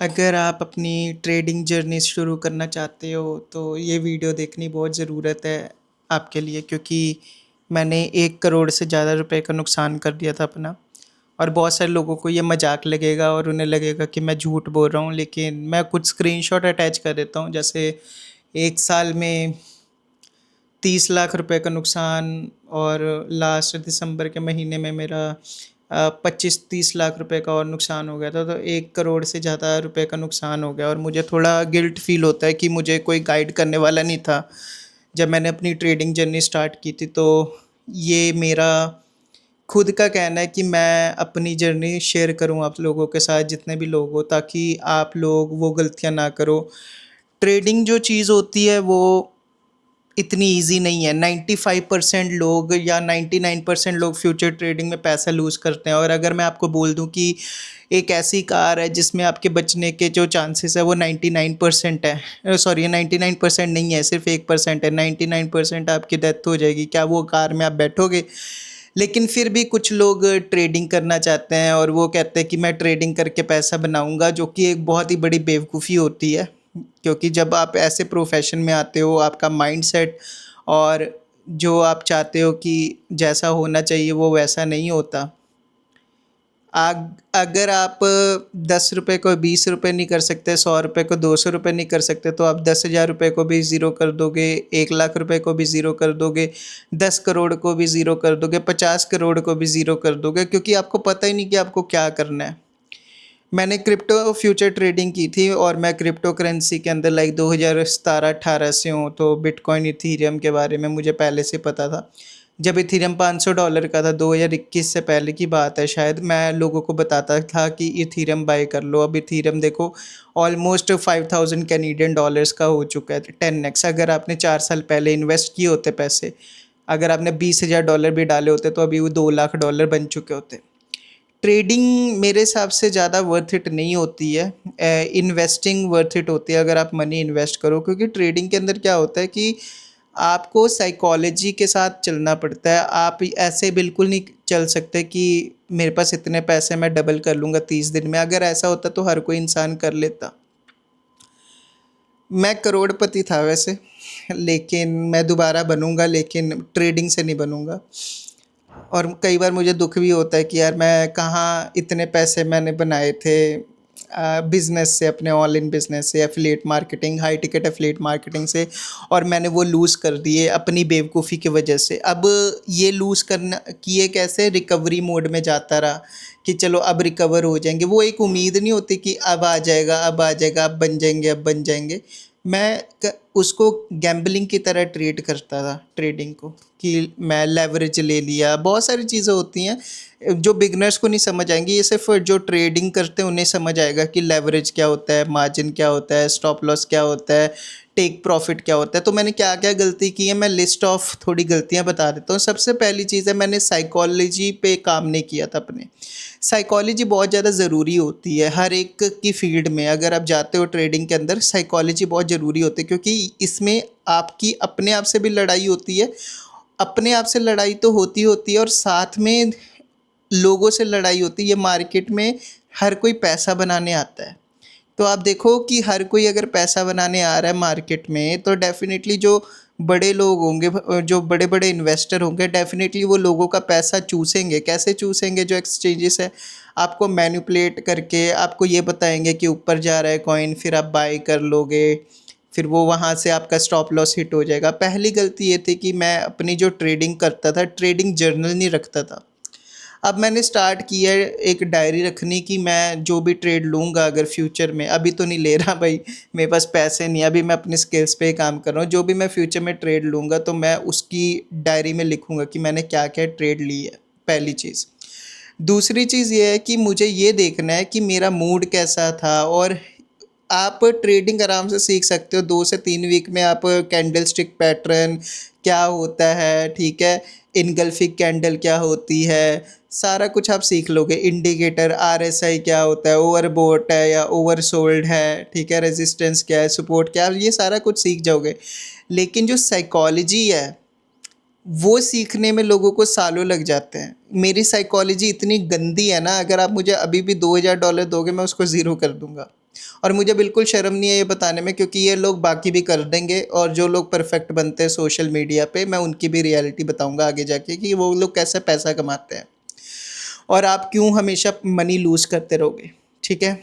अगर आप अपनी ट्रेडिंग जर्नी शुरू करना चाहते हो तो ये वीडियो देखनी बहुत ज़रूरत है आपके लिए, क्योंकि मैंने 1 करोड़ से ज़्यादा रुपए का नुकसान कर दिया था अपना। और बहुत सारे लोगों को ये मजाक लगेगा और उन्हें लगेगा कि मैं झूठ बोल रहा हूँ, लेकिन मैं कुछ स्क्रीनशॉट अटैच कर देता हूँ। जैसे 1 साल में 30 लाख रुपए का नुकसान, और लास्ट दिसंबर के महीने में मेरा 25-30 लाख रुपए का और नुकसान हो गया था। तो 1 करोड़ से ज़्यादा रुपए का नुकसान हो गया और मुझे थोड़ा गिल्ट फील होता है कि मुझे कोई गाइड करने वाला नहीं था जब मैंने अपनी ट्रेडिंग जर्नी स्टार्ट की थी। तो ये मेरा खुद का कहना है कि मैं अपनी जर्नी शेयर करूं आप लोगों के साथ, जितने भी लोग हो, ताकि आप लोग वो गलतियां ना करो। ट्रेडिंग जो चीज़ होती है वो इतनी ईजी नहीं है। 95% लोग या 99% लोग फ्यूचर ट्रेडिंग में पैसा लूज़ करते हैं। और अगर मैं आपको बोल दूं कि एक ऐसी कार है जिसमें आपके बचने के जो चांसेस है वो 99% है, सॉरी 99% नहीं है, सिर्फ 1% है, 99% आपकी डेथ हो जाएगी, क्या वो कार में आप बैठोगे? लेकिन फिर भी कुछ लोग ट्रेडिंग करना चाहते हैं और वो कहते हैं कि मैं ट्रेडिंग करके पैसा बनाऊंगा, जो कि एक बहुत ही बड़ी बेवकूफ़ी होती है। क्योंकि जब आप ऐसे प्रोफेशन में आते हो, आपका माइंडसेट और जो आप चाहते हो कि जैसा होना चाहिए वो वैसा नहीं होता। अगर आप 10 रुपये को 20 रुपये नहीं कर सकते, 100 रुपये को 200 रुपये नहीं कर सकते, तो आप 10,000 रुपये को भी ज़ीरो कर दोगे, 1 लाख रुपये को भी ज़ीरो कर दोगे, 10 करोड़ को भी ज़ीरो कर दोगे, 50 करोड़ को भी ज़ीरो कर दोगे, क्योंकि आपको पता ही नहीं कि आपको क्या करना है। मैंने क्रिप्टो फ्यूचर ट्रेडिंग की थी और मैं क्रिप्टो करेंसी के अंदर लाइक 2017-18 से हूँ। तो बिटकॉइन इथीरियम के बारे में मुझे पहले से पता था। जब इथीरियम $500 का था, 2021 से पहले की बात है शायद, मैं लोगों को बताता था कि इथीरियम बाय कर लो। अब इथीरियम देखो ऑलमोस्ट 5000 कैनेडियन डॉलर्स का हो चुका है, 10x। अगर आपने 4 साल पहले इन्वेस्ट किए होते पैसे, अगर आपने $20,000 भी डाले होते तो अभी वो $2 लाख बन चुके होते। ट्रेडिंग मेरे हिसाब से ज़्यादा वर्थ इट नहीं होती है, इन्वेस्टिंग वर्थ इट होती है अगर आप मनी इन्वेस्ट करो। क्योंकि ट्रेडिंग के अंदर क्या होता है कि आपको साइकोलॉजी के साथ चलना पड़ता है। आप ऐसे बिल्कुल नहीं चल सकते कि मेरे पास इतने पैसे मैं डबल कर लूँगा 30 दिन में। अगर ऐसा होता तो हर कोई इंसान कर लेता। मैं करोड़पति था वैसे, लेकिन मैं दोबारा बनूंगा, लेकिन ट्रेडिंग से नहीं बनूंगा। और कई बार मुझे दुख भी होता है कि यार मैं कहाँ इतने पैसे मैंने बनाए थे बिज़नेस से, अपने ऑल इन बिज़नेस से, affiliate marketing, high ticket affiliate marketing से, और मैंने वो लूज़ कर दिए अपनी बेवकूफ़ी की वजह से। अब ये लूज़ करना किए कैसे, रिकवरी मोड में जाता रहा कि चलो अब रिकवर हो जाएंगे। वो एक उम्मीद नहीं होती कि अब आ जाएगा, अब आ जाएगा, अब बन जाएंगे, अब बन जाएंगे। उसको गैम्बलिंग की तरह ट्रीट करता था ट्रेडिंग को, कि मैं लेवरेज ले लिया। बहुत सारी चीज़ें होती हैं जो बिगनर्स को नहीं समझ आएंगी, ये सिर्फ जो ट्रेडिंग करते हैं उन्हें समझ आएगा कि लेवरेज क्या होता है, मार्जिन क्या होता है, स्टॉप लॉस क्या होता है, टेक प्रॉफिट क्या होता है। तो मैंने क्या क्या गलती की है, मैं लिस्ट ऑफ थोड़ी गलतियां बता देता हूँ। सबसे पहली चीज़ है, मैंने साइकोलॉजी पे काम नहीं किया था अपने। साइकोलॉजी बहुत ज़्यादा ज़रूरी होती है हर एक की फील्ड में। अगर आप जाते हो ट्रेडिंग के अंदर, साइकोलॉजी बहुत ज़रूरी होती है, क्योंकि इसमें आपकी अपने आप से भी लड़ाई होती है। अपने आप से लड़ाई तो होती है और साथ में लोगों से लड़ाई होती है। ये मार्केट में हर कोई पैसा बनाने आता है। तो आप देखो कि हर कोई अगर पैसा बनाने आ रहा है मार्केट में, तो डेफिनेटली जो बड़े लोग होंगे, जो बड़े बड़े इन्वेस्टर होंगे, डेफिनेटली वो लोगों का पैसा चूसेंगे। कैसे चूसेंगे? जो एक्सचेंजेस है आपको मैनिपुलेट करके आपको ये बताएंगे कि ऊपर जा रहा है कॉइन, फिर आप बाय कर लोगे, फिर वो वहाँ से आपका स्टॉप लॉस हिट हो जाएगा। पहली गलती ये थी कि मैं अपनी जो ट्रेडिंग करता था, ट्रेडिंग जर्नल नहीं रखता था। अब मैंने स्टार्ट किया है एक डायरी रखनी कि मैं जो भी ट्रेड लूँगा अगर फ्यूचर में, अभी तो नहीं ले रहा भाई, मेरे पास पैसे नहीं, अभी मैं अपनी स्किल्स पे ही काम कर रहा हूँ। जो भी मैं फ्यूचर में ट्रेड लूँगा तो मैं उसकी डायरी में लिखूँगा कि मैंने क्या क्या ट्रेड ली है, पहली चीज़। दूसरी चीज़ ये है कि मुझे ये देखना है कि मेरा मूड कैसा था। और आप ट्रेडिंग आराम से सीख सकते हो 2 से 3 वीक में। आप कैंडल स्टिक पैटर्न क्या होता है, ठीक है, इनगल्फिक कैंडल क्या होती है, सारा कुछ आप सीख लोगे। इंडिकेटर आरएसआई क्या होता है, ओवरबोट है या ओवरसोल्ड है, ठीक है, रेजिस्टेंस क्या है, सपोर्ट क्या है, ये सारा कुछ सीख जाओगे। लेकिन जो साइकोलॉजी है वो सीखने में लोगों को सालों लग जाते हैं। मेरी साइकोलॉजी इतनी गंदी है ना, अगर आप मुझे अभी भी $2000 दोगे मैं उसको ज़ीरो कर दूँगा। और मुझे बिल्कुल शर्म नहीं है ये बताने में, क्योंकि ये लोग बाकी भी कर देंगे, और जो लोग परफेक्ट बनते हैं सोशल मीडिया पे, मैं उनकी भी रियलिटी बताऊँगा आगे जाके कि वो लोग कैसे पैसा कमाते हैं और आप क्यों हमेशा मनी लूज़ करते रहोगे, ठीक है?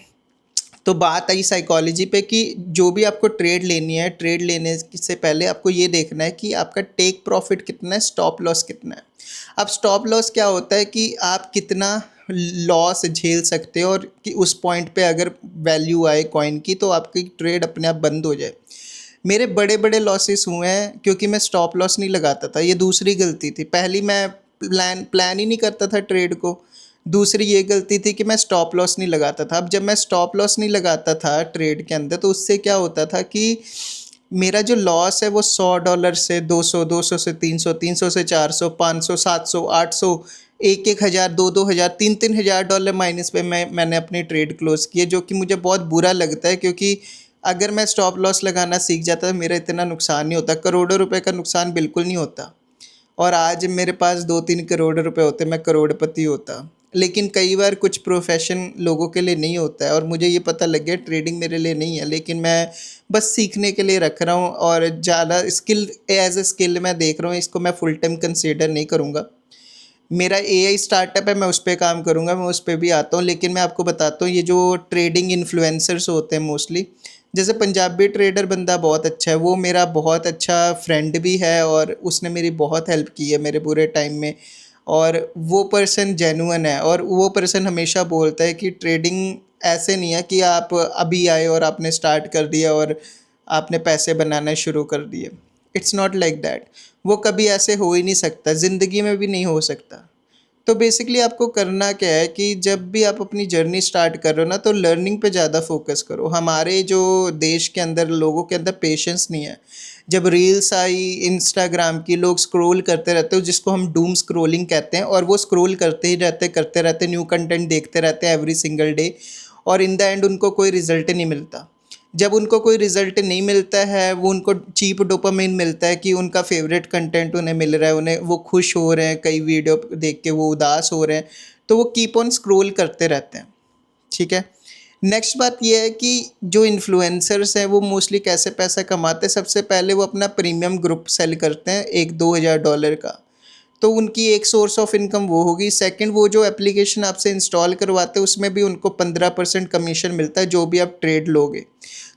तो बात आई साइकोलॉजी पे कि जो भी आपको ट्रेड लेनी है, ट्रेड लेने से पहले आपको ये देखना है कि आपका टेक प्रॉफिट कितना है, स्टॉप लॉस कितना है। अब स्टॉप लॉस क्या होता है कि आप कितना लॉस झेल सकते हो, और कि उस पॉइंट पे अगर वैल्यू आए कॉइन की तो आपकी ट्रेड अपने आप बंद हो जाए। मेरे बड़े बड़े लॉसेस हुए हैं क्योंकि मैं स्टॉप लॉस नहीं लगाता था। ये दूसरी गलती थी। पहली, मैं प्लान ही नहीं करता था ट्रेड को। दूसरी ये गलती थी कि मैं स्टॉप लॉस नहीं लगाता था। अब जब मैं स्टॉप लॉस नहीं लगाता था ट्रेड के अंदर, तो उससे क्या होता था कि मेरा जो लॉस है वो $100 से 200, 200 से 300, 300 से 400, 500, 700, 800, एक एक हज़ार, दो दो हज़ार, तीन तीन हज़ार डॉलर माइनस पे मैंने अपनी ट्रेड क्लोज किए, जो कि मुझे बहुत बुरा लगता है, क्योंकि अगर मैं स्टॉप लॉस लगाना सीख जाता तो मेरा इतना नुकसान नहीं होता। करोड़ों रुपए का नुकसान बिल्कुल नहीं होता। और आज मेरे पास 2-3 करोड़ रुपए होते, मैं करोड़पति होता। लेकिन कई बार कुछ प्रोफेशन लोगों के लिए नहीं होता है, और मुझे ये पता लग गया ट्रेडिंग मेरे लिए नहीं है, लेकिन मैं बस सीखने के लिए रख रहा हूँ। और ज़्यादा स्किल, एज ए स्किल मैं देख रहा हूँ, इसको मैं फुल टाइम कंसीडर नहीं करूँगा। मेरा एआई स्टार्टअप है, मैं उस पे काम करूँगा, मैं उस पे भी आता हूँ। लेकिन मैं आपको बताता हूँ, ये जो ट्रेडिंग इन्फ्लुएंसर्स होते हैं मोस्टली, जैसे पंजाबी ट्रेडर बंदा बहुत अच्छा है, वो मेरा बहुत अच्छा फ्रेंड भी है, और उसने मेरी बहुत हेल्प की है मेरे बुरे टाइम में। और वो पर्सन जेन्युइन है, और वो पर्सन हमेशा बोलता है कि ट्रेडिंग ऐसे नहीं है कि आप अभी आए और आपने स्टार्ट कर दिया और आपने पैसे बनाना शुरू कर दिए। It's not like that. वो कभी ऐसे हो ही नहीं सकता, ज़िंदगी में भी नहीं हो सकता। तो बेसिकली आपको करना क्या है कि जब भी आप अपनी जर्नी स्टार्ट कर रहे हो ना, तो लर्निंग पे ज़्यादा फोकस करो। हमारे जो देश के अंदर लोगों के अंदर पेशेंस नहीं है। जब रील्स आई इंस्टाग्राम की, लोग स्क्रॉल करते रहते हो, जिसको हम डूम स्क्रॉलिंग कहते हैं, और वो स्क्रॉल करते रहते न्यू कंटेंट देखते रहते हैं एवरी सिंगल डे, और इन द एंड उनको कोई रिजल्ट नहीं मिलता। जब उनको कोई रिजल्ट नहीं मिलता है, वो उनको चीप डोपामिन मिलता है कि उनका फेवरेट कंटेंट उन्हें मिल रहा है, उन्हें वो खुश हो रहे हैं, कई वीडियो देख के वो उदास हो रहे हैं, तो वो कीप ऑन स्क्रॉल करते रहते हैं, ठीक है। नेक्स्ट बात ये है कि जो इन्फ्लुएंसर्स हैं वो मोस्टली कैसे पैसा कमाते हैं। सबसे पहले वो अपना प्रीमियम ग्रुप सेल करते हैं, 1-2 हज़ार डॉलर का। तो उनकी एक सोर्स ऑफ इनकम वो होगी। सेकंड, वो जो एप्लीकेशन आपसे इंस्टॉल करवाते हैं उसमें भी उनको 15% कमीशन मिलता है जो भी आप ट्रेड लोगे।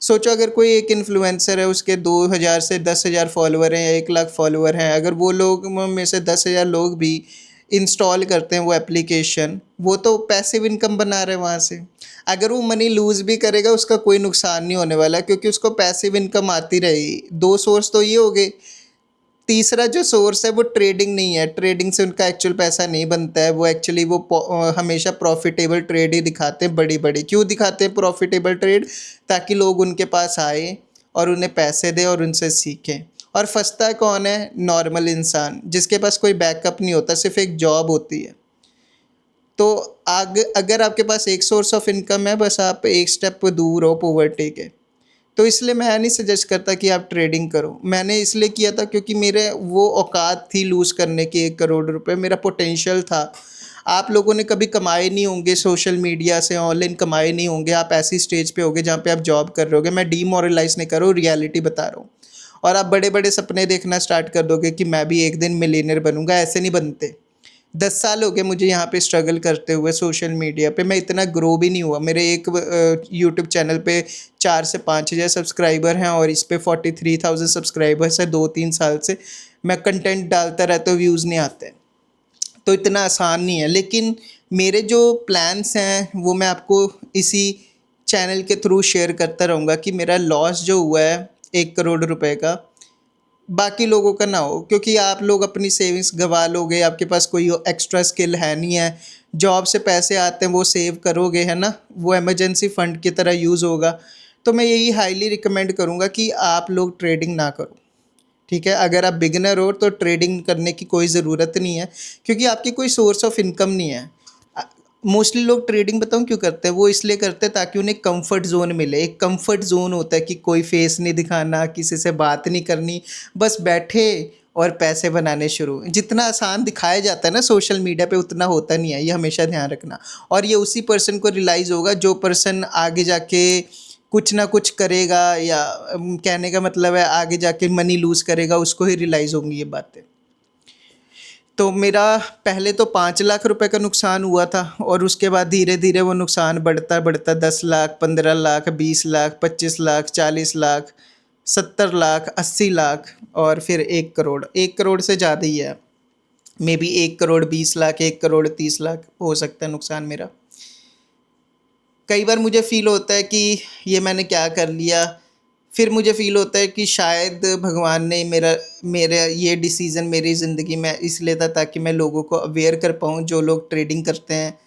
सोचो, अगर कोई एक इन्फ्लुएंसर है, उसके 2000 से 10,000 फॉलोअर हैं या 1 लाख फॉलोअर हैं, अगर वो लोग में से 10,000 लोग भी इंस्टॉल करते हैं वो एप्लीकेशन, वो तो पैसिव इनकम बना रहे हैं वहाँ से। अगर वो मनी लूज़ भी करेगा उसका कोई नुकसान नहीं होने वाला, क्योंकि उसको पैसिव इनकम आती रहेगी। दो सोर्स तो ये हो गए। तीसरा जो सोर्स है वो ट्रेडिंग नहीं है। ट्रेडिंग से उनका एक्चुअल पैसा नहीं बनता है। वो एक्चुअली वो हमेशा प्रॉफिटेबल ट्रेड ही दिखाते हैं, बड़ी बड़ी। क्यों दिखाते हैं प्रॉफिटेबल ट्रेड? ताकि लोग उनके पास आए और उन्हें पैसे दें और उनसे सीखें। और फंसता है कौन है? नॉर्मल इंसान, जिसके पास कोई बैकअप नहीं होता, सिर्फ एक जॉब होती है। तो अगर आपके पास एक सोर्स ऑफ इनकम है, बस आप एक स्टेप दूर हो पॉवर्टी के। तो इसलिए मैं नहीं सजेस्ट करता कि आप ट्रेडिंग करो। मैंने इसलिए किया था क्योंकि मेरे वो औकात थी लूज़ करने की 1 करोड़ रुपए, मेरा पोटेंशियल था। आप लोगों ने कभी कमाए नहीं होंगे सोशल मीडिया से, ऑनलाइन कमाए नहीं होंगे। आप ऐसी स्टेज पे होगे जहाँ पे आप जॉब कर रहे होगे। मैं डीमोरलाइज़ नहीं कर रहा हूँ, रियलिटी बता रहा हूँ। और आप बड़े बड़े सपने देखना स्टार्ट कर दोगे कि मैं भी एक दिन मिलियनेयर बनूंगा। ऐसे नहीं बनते। 10 साल हो गए मुझे यहाँ पे स्ट्रगल करते हुए सोशल मीडिया पे। मैं इतना ग्रो भी नहीं हुआ। मेरे एक यूट्यूब चैनल पे 4 से 5 हज़ार सब्सक्राइबर हैं, और इस पे 43,000 सब्सक्राइबर्स है। 2-3 साल से मैं कंटेंट डालता रहता हूँ, व्यूज़ नहीं आते। तो इतना आसान नहीं है। लेकिन मेरे जो प्लान्स हैं वो मैं आपको इसी चैनल के थ्रू शेयर करता रहूँगा कि मेरा लॉस जो हुआ है 1 करोड़ रुपए का, बाकी लोगों का ना हो। क्योंकि आप लोग अपनी सेविंग्स गंवा लोगे, आपके पास कोई एक्स्ट्रा स्किल है नहीं है। जॉब से पैसे आते हैं वो सेव करोगे, है ना, वो इमरजेंसी फंड की तरह यूज़ होगा। तो मैं यही हाईली रिकमेंड करूँगा कि आप लोग ट्रेडिंग ना करो, ठीक है। अगर आप बिगिनर हो तो ट्रेडिंग करने की कोई ज़रूरत नहीं है, क्योंकि आपकी कोई सोर्स ऑफ इनकम नहीं है। मोस्टली लोग ट्रेडिंग बताऊँ क्यों करते हैं? वो इसलिए करते हैं ताकि उन्हें कंफर्ट जोन मिले। एक कंफर्ट जोन होता है कि कोई फेस नहीं दिखाना, किसी से बात नहीं करनी, बस बैठे और पैसे बनाने शुरू। जितना आसान दिखाया जाता है ना सोशल मीडिया पे, उतना होता नहीं है, ये हमेशा ध्यान रखना। और ये उसी पर्सन को रियलाइज़ होगा जो पर्सन आगे जाके कुछ ना कुछ करेगा, या कहने का मतलब है आगे जाके मनी लूज़ करेगा, उसको ही रियलाइज़ होंगी ये बातें। तो मेरा पहले तो 5 लाख रुपए का नुकसान हुआ था, और उसके बाद धीरे धीरे वो नुकसान बढ़ता बढ़ता 10 लाख, 15 लाख, 20 लाख, 25 लाख, 40 लाख, 70 लाख, 80 लाख, और फिर 1 करोड़। 1 करोड़ से ज़्यादा ही है, मे बी 1 करोड़ 20 लाख, 1 करोड़ 30 लाख हो सकता है नुकसान मेरा। कई बार मुझे फ़ील होता है कि ये मैंने क्या कर लिया। फिर मुझे फ़ील होता है कि शायद भगवान ने मेरा ये डिसीज़न मेरी ज़िंदगी में इसलिए था ताकि मैं लोगों को अवेयर कर पाऊँ, जो लोग ट्रेडिंग करते हैं,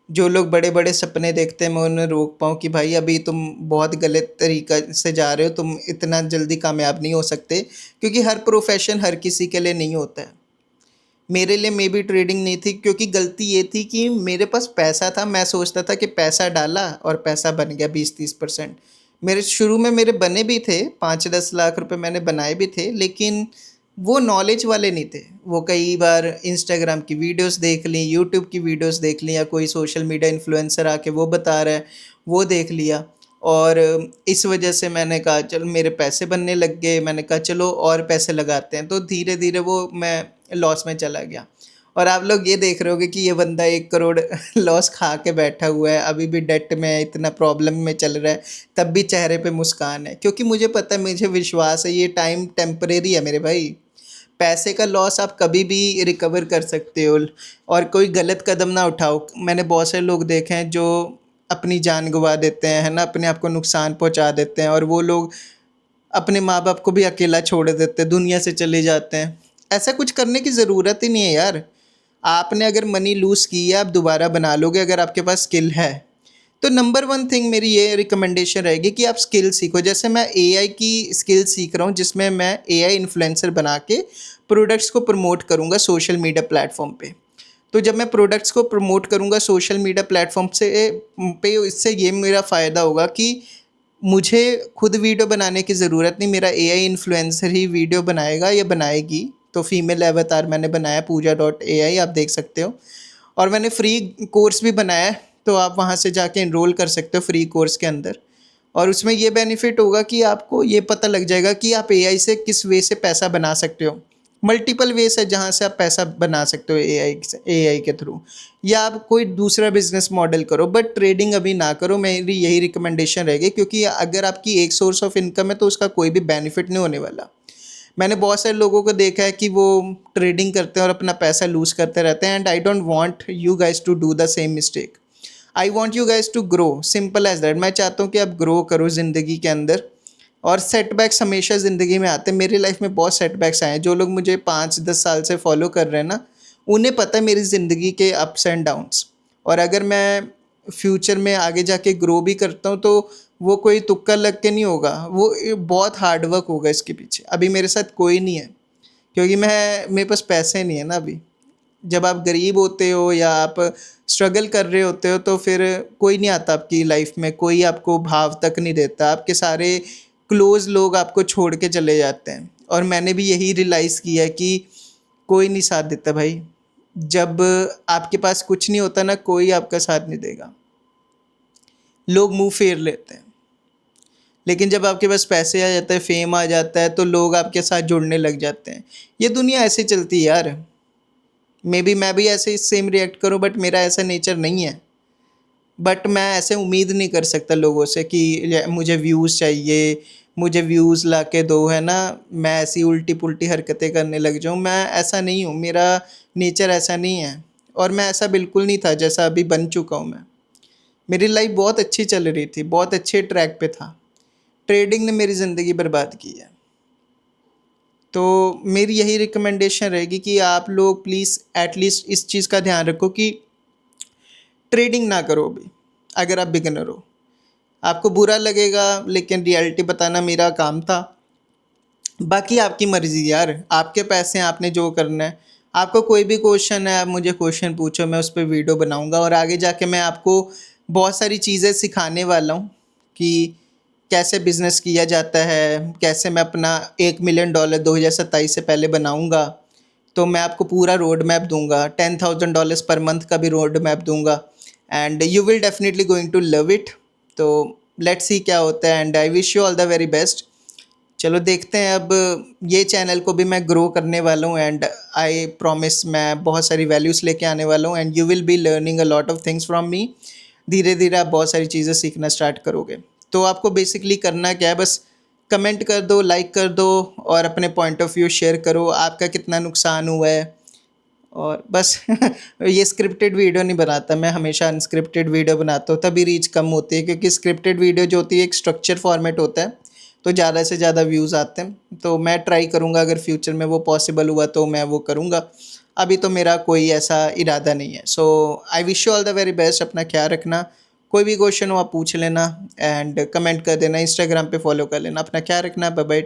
जो लोग बड़े-बड़े सपने देखते हैं, मैं उन्हें रोक पाऊँ कि भाई अभी तुम बहुत गलत तरीक़ा से जा रहे हो, तुम इतना जल्दी कामयाब नहीं हो सकते, क्योंकि हर प्रोफ़ेशन हर किसी के लिए नहीं होता है। मेरे लिए मे बी ट्रेडिंग नहीं थी, क्योंकि गलती ये थी कि मेरे पास पैसा था, मैं सोचता था कि पैसा डाला और पैसा बन गया 20-30%। मेरे शुरू में मेरे बने भी थे, 5-10 लाख रुपए मैंने बनाए भी थे, लेकिन वो नॉलेज वाले नहीं थे। वो कई बार इंस्टाग्राम की वीडियोस देख ली, यूट्यूब की वीडियोस देख ली, या कोई सोशल मीडिया इन्फ्लुएंसर आके वो बता रहा है, वो देख लिया। और इस वजह से मैंने कहा चल, मेरे पैसे बनने लग गए, मैंने कहा चलो और पैसे लगाते हैं, तो धीरे धीरे वो मैं लॉस में चला गया। और आप लोग ये देख रहे होगे कि ये बंदा 1 करोड़ लॉस खा के बैठा हुआ है, अभी भी डेट में है, इतना प्रॉब्लम में चल रहा है, तब भी चेहरे पे मुस्कान है, क्योंकि मुझे पता है, मुझे विश्वास है ये टाइम टेम्परेरी है मेरे भाई। पैसे का लॉस आप कभी भी रिकवर कर सकते हो, और कोई गलत कदम ना उठाओ। मैंने बहुत से लोग देखे हैं जो अपनी जान गंवा देते हैं, है ना, अपने आप को नुकसान पहुंचा देते हैं, और वो लोग अपने माँ बाप को भी अकेला छोड़ देते हैं, दुनिया से चले जाते हैं। ऐसा कुछ करने की ज़रूरत ही नहीं है यार। आपने अगर मनी लूज़ की है, आप दोबारा बना लोगे अगर आपके पास स्किल है। तो नंबर वन थिंग मेरी ये रिकमेंडेशन रहेगी कि आप स्किल सीखो। जैसे मैं एआई की स्किल सीख रहा हूँ, जिसमें मैं एआई इन्फ्लुएंसर बना के प्रोडक्ट्स को प्रमोट करूँगा सोशल मीडिया प्लेटफॉर्म पे। तो जब मैं प्रोडक्ट्स को प्रमोट करूँगा सोशल मीडिया प्लेटफॉर्म से पे, इससे ये मेरा फ़ायदा होगा कि मुझे खुद वीडियो बनाने की ज़रूरत नहीं, मेरा एआई इन्फ्लुएंसर ही वीडियो बनाएगा या बनाएगी। तो फीमेल अवतार मैंने बनाया, पूजा.ai, आप देख सकते हो। और मैंने फ्री कोर्स भी बनाया है, तो आप वहाँ से जाके एनरोल कर सकते हो फ्री कोर्स के अंदर। और उसमें ये बेनिफिट होगा कि आपको ये पता लग जाएगा कि आप एआई से किस वे से पैसा बना सकते हो। मल्टीपल वेज है जहाँ से आप पैसा बना सकते हो एआई के थ्रू, या आप कोई दूसरा बिजनेस मॉडल करो, बट ट्रेडिंग अभी ना करो, मेरी यही रिकमेंडेशन रहेगी। क्योंकि अगर आपकी एक सोर्स ऑफ इनकम है तो उसका कोई भी बेनिफिट नहीं होने वाला। मैंने बहुत सारे लोगों को देखा है कि वो ट्रेडिंग करते हैं और अपना पैसा लूज़ करते रहते हैं, and I don't want you guys to do the same mistake. I want you guys to grow, simple as that. मैं चाहता हूँ कि आप ग्रो करो ज़िंदगी के अंदर। और सेटबैक्स हमेशा ज़िंदगी में आते हैं, मेरी लाइफ में बहुत सेटबैक्स आए हैं। जो लोग मुझे 5-10 साल से फॉलो कर रहे हैं ना, उन्हें पता है मेरी ज़िंदगी के अप्स एंड डाउन्स। और अगर मैं फ्यूचर में आगे जाके ग्रो भी करता हूँ, तो वो कोई तुक्का लग के नहीं होगा, वो बहुत हार्ड वर्क होगा इसके पीछे। अभी मेरे साथ कोई नहीं है, क्योंकि मेरे पास पैसे नहीं है ना अभी। जब आप गरीब होते हो या आप स्ट्रगल कर रहे होते हो, तो फिर कोई नहीं आता आपकी लाइफ में, कोई आपको भाव तक नहीं देता, आपके सारे क्लोज़ लोग आपको छोड़ के चले जाते हैं। और मैंने भी यही रियलाइज़ किया कि कोई नहीं साथ देता भाई। जब आपके पास कुछ नहीं होता ना, कोई आपका साथ नहीं देगा, लोग मुँह फेर लेते हैं। लेकिन जब आपके पास पैसे आ जाता है, फेम आ जाता है, तो लोग आपके साथ जुड़ने लग जाते हैं। ये दुनिया ऐसे चलती है यार। मे बी मैं भी ऐसे ही सेम रिएक्ट करूँ, बट मेरा ऐसा नेचर नहीं है। बट मैं ऐसे उम्मीद नहीं कर सकता लोगों से कि मुझे व्यूज़ चाहिए, मुझे व्यूज़ ला के दो, है ना, मैं ऐसी उल्टी पुल्टी हरकतें करने लग जाऊँ। मैं ऐसा नहीं हूँ, मेरा नेचर ऐसा नहीं है। और मैं ऐसा बिल्कुल नहीं था जैसा अभी बन चुका हूँ मैं। मेरी लाइफ बहुत अच्छी चल रही थी, बहुत अच्छे ट्रैक पे था। ट्रेडिंग ने मेरी ज़िंदगी बर्बाद की है। तो मेरी यही रिकमेंडेशन रहेगी कि आप लोग प्लीज़ एटलीस्ट इस चीज़ का ध्यान रखो कि ट्रेडिंग ना करो अभी, अगर आप बिगिनर हो। आपको बुरा लगेगा, लेकिन रियलिटी बताना मेरा काम था। बाकी आपकी मर्ज़ी यार, आपके पैसे हैं, आपने जो करना है। आपको कोई भी क्वेश्चन है, आप मुझे क्वेश्चन पूछो, मैं उस पे वीडियो बनाऊँगा। और आगे जाके मैं आपको बहुत सारी चीज़ें सिखाने वाला हूँ कि कैसे बिज़नेस किया जाता है, कैसे मैं अपना $1 मिलियन 2027 से पहले बनाऊँगा, तो मैं आपको पूरा रोड मैप दूँगा, $10,000 पर मंथ का भी रोड मैप दूँगा and you will definitely going to love it. तो लेट्स सी क्या होता है and I wish you all the very best. चलो देखते हैं, अब ये चैनल को भी मैं ग्रो करने वाला हूँ एंड आई प्रॉमिस मैं बहुत सारी वैल्यूज़ लेके आने वाला हूँ and you will be learning a lot of things from me. धीरे धीरे आप बहुत सारी चीज़ें सीखना स्टार्ट करोगे। तो आपको बेसिकली करना क्या है, बस कमेंट कर दो, लाइक कर दो और अपने पॉइंट ऑफ व्यू शेयर करो, आपका कितना नुकसान हुआ है। और बस ये स्क्रिप्टेड वीडियो नहीं बनाता मैं, हमेशा अनस्क्रिप्टेड वीडियो बनाता हूँ, तभी रीच कम होती है, क्योंकि स्क्रिप्टेड वीडियो जो होती है एक स्ट्रक्चर फॉर्मेट होता है, तो ज़्यादा से ज़्यादा व्यूज़ आते हैं। तो मैं ट्राई करूँगा, अगर फ्यूचर में वो पॉसिबल हुआ तो मैं वो करूँगा। अभी तो मेरा कोई ऐसा इरादा नहीं है। So I wish you all the very best, अपना ख्याल रखना। कोई भी क्वेश्चन हो आप पूछ लेना एंड कमेंट कर देना, इंस्टाग्राम पे फॉलो कर लेना। अपना ख्याल रखना, बाय बाय।